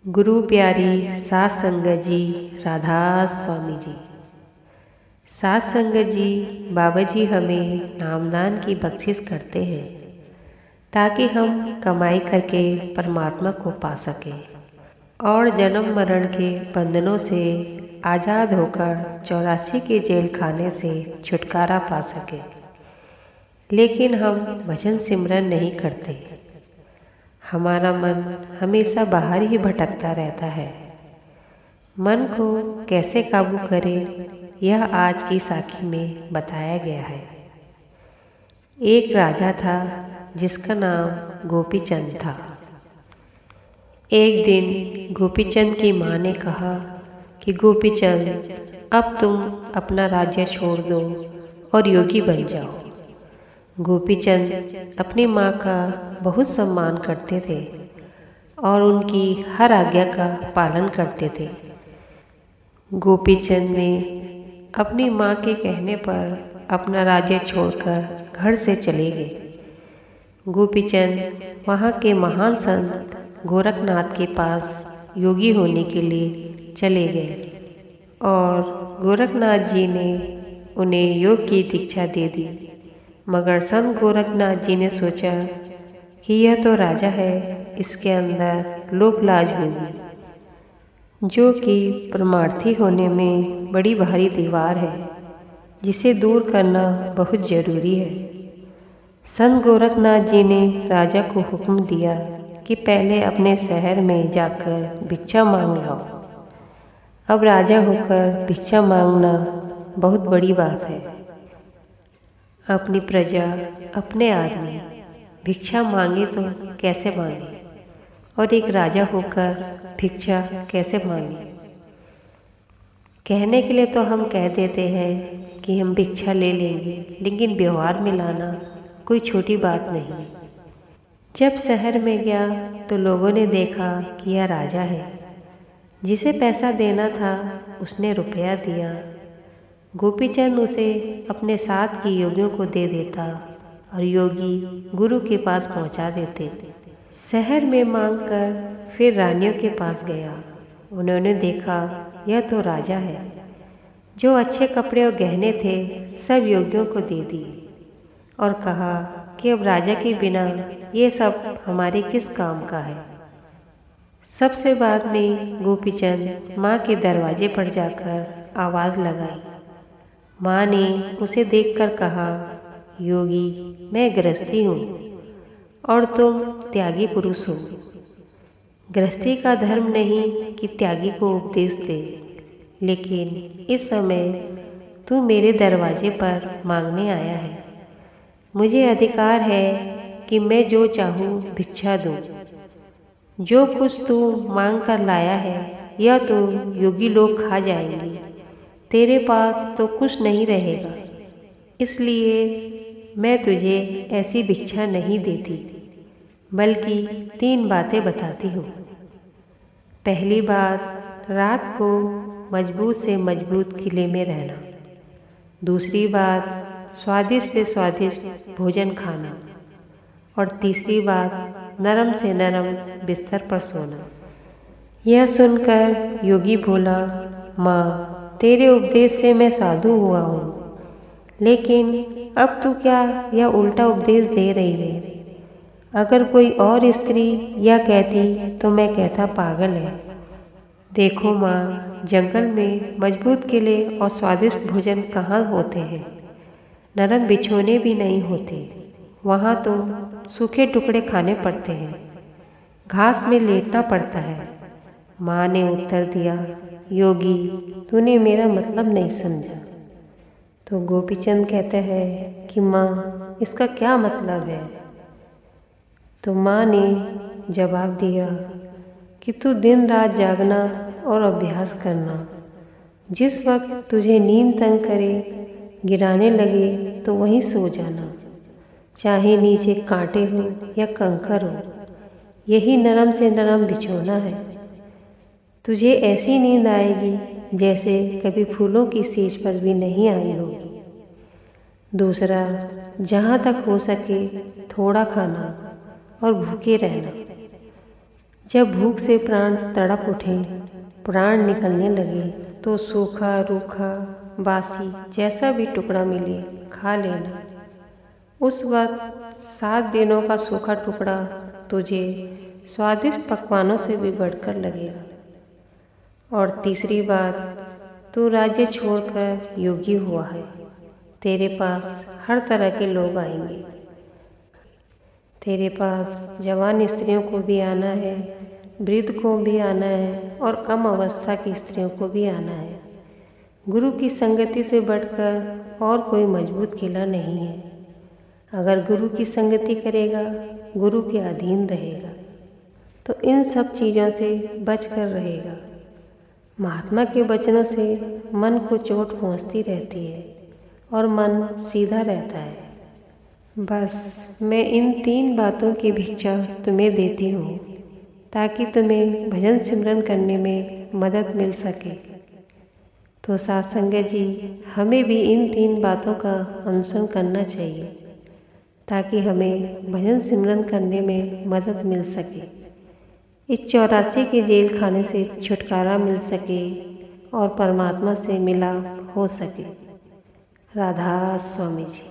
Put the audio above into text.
गुरु प्यारी सात संगत जी, राधा स्वामी जी। सात संगत जी, बाबा जी हमें नामदान की बख्शिश करते हैं ताकि हम कमाई करके परमात्मा को पा सकें और जन्म मरण के बंधनों से आज़ाद होकर 84 के जेल खाने से छुटकारा पा सकें। लेकिन हम भजन सिमरन नहीं करते। हमारा मन हमेशा बाहर ही भटकता रहता है। मन को कैसे काबू करें, यह आज की साखी में बताया गया है। एक राजा था जिसका नाम गोपीचंद था। एक दिन गोपीचंद की माँ ने कहा कि गोपीचंद, अब तुम अपना राज्य छोड़ दो और योगी बन जाओ। गोपीचंद अपनी माँ का बहुत सम्मान करते थे और उनकी हर आज्ञा का पालन करते थे। गोपीचंद ने अपनी माँ के कहने पर अपना राज्य छोड़कर घर से चले गए। गोपीचंद वहाँ के महान संत गोरखनाथ के पास योगी होने के लिए चले गए और गोरखनाथ जी ने उन्हें योग की दीक्षा दे दी। मगर संत गोरखनाथ जी ने सोचा कि यह तो राजा है, इसके अंदर लोक लाज होगी, जो कि परमार्थी होने में बड़ी भारी दीवार है, जिसे दूर करना बहुत जरूरी है। संत गोरखनाथ जी ने राजा को हुक्म दिया कि पहले अपने शहर में जाकर भिक्षा मांग लाओ। अब राजा होकर भिक्षा मांगना बहुत बड़ी बात है। अपनी प्रजा, अपने आदमी भिक्षा मांगे तो कैसे मांगे, और एक राजा होकर भिक्षा कैसे मांगे। कहने के लिए तो हम कह देते हैं कि हम भिक्षा ले लेंगे, लेकिन व्यवहार में लाना कोई छोटी बात नहीं। जब शहर में गया तो लोगों ने देखा कि यह राजा है। जिसे पैसा देना था उसने रुपया दिया। गोपीचंद उसे अपने साथ के योगियों को दे देता और योगी गुरु के पास पहुंचा देते। शहर में मांगकर फिर रानियों के पास गया। उन्होंने देखा यह तो राजा है। जो अच्छे कपड़े और गहने थे सब योगियों को दे दिए और कहा कि अब राजा के बिना ये सब हमारे किस काम का है। सबसे बाद में गोपीचंद माँ के दरवाजे पर जाकर आवाज़ लगाई। माँ ने उसे देखकर कहा, योगी, मैं गृहस्थी हूँ और तुम त्यागी पुरुष हो। गृहस्थी का धर्म नहीं कि त्यागी को उपदेश दे, लेकिन इस समय तू मेरे दरवाजे पर मांगने आया है। मुझे अधिकार है कि मैं जो चाहूँ भिक्षा दूँ। जो कुछ तू मांग कर लाया है यह तो योगी लोग खा जाएंगे, तेरे पास तो कुछ नहीं रहेगा। इसलिए मैं तुझे ऐसी भिक्षा नहीं देती, बल्कि 3 बातें बताती हूँ। पहली बात, रात को मजबूत से मजबूत किले में रहना। दूसरी बात, स्वादिष्ट से स्वादिष्ट भोजन खाना। और तीसरी बात, नरम से नरम बिस्तर पर सोना। यह सुनकर योगी बोला, माँ, तेरे उपदेश से मैं साधु हुआ हूँ, लेकिन अब तू क्या यह उल्टा उपदेश दे रही है। अगर कोई और स्त्री यह कहती तो मैं कहता पागल है। देखो माँ, जंगल में मजबूत किले और स्वादिष्ट भोजन कहाँ होते हैं। नरम बिछोने भी नहीं होते। वहाँ तो सूखे टुकड़े खाने पड़ते हैं, घास में लेटना पड़ता है। माँ ने उत्तर दिया, योगी, तूने मेरा मतलब नहीं समझा। तो गोपीचंद कहते हैं कि माँ, इसका क्या मतलब है। तो माँ ने जवाब दिया कि तू दिन रात जागना और अभ्यास करना। जिस वक्त तुझे नींद तंग करे, गिराने लगे तो वहीं सो जाना, चाहे नीचे कांटे हो या कंकर हो। यही नरम से नरम बिछोना है। तुझे ऐसी नींद आएगी जैसे कभी फूलों की सींच पर भी नहीं आई होगी। दूसरा, जहाँ तक हो सके थोड़ा खाना और भूखे रहना। जब भूख से प्राण तड़प उठे, प्राण निकलने लगे, तो सूखा रूखा बासी जैसा भी टुकड़ा मिले खा लेना। उस वक्त 7 दिनों का सूखा टुकड़ा तुझे स्वादिष्ट पकवानों से भी बढ़कर लगेगा। और तीसरी बात, तू राज्य छोड़कर योगी हुआ है। तेरे पास हर तरह के लोग आएंगे। तेरे पास जवान स्त्रियों को भी आना है, वृद्ध को भी आना है और कम अवस्था की स्त्रियों को भी आना है। गुरु की संगति से बढ़कर और कोई मजबूत किला नहीं है। अगर गुरु की संगति करेगा, गुरु के अधीन रहेगा, तो इन सब चीज़ों से बचकर रहेगा। महात्मा के वचनों से मन को चोट पहुंचती रहती है और मन सीधा रहता है। बस मैं इन 3 बातों की भिक्षा तुम्हें देती हूँ, ताकि तुम्हें भजन सिमरन करने में मदद मिल सके। तो साथ संगत जी, हमें भी इन 3 बातों का अनुसरण करना चाहिए, ताकि हमें भजन सिमरन करने में मदद मिल सके, इस 84 के जेल खाने से छुटकारा मिल सके और परमात्मा से मिलाप हो सके। राधा स्वामी जी।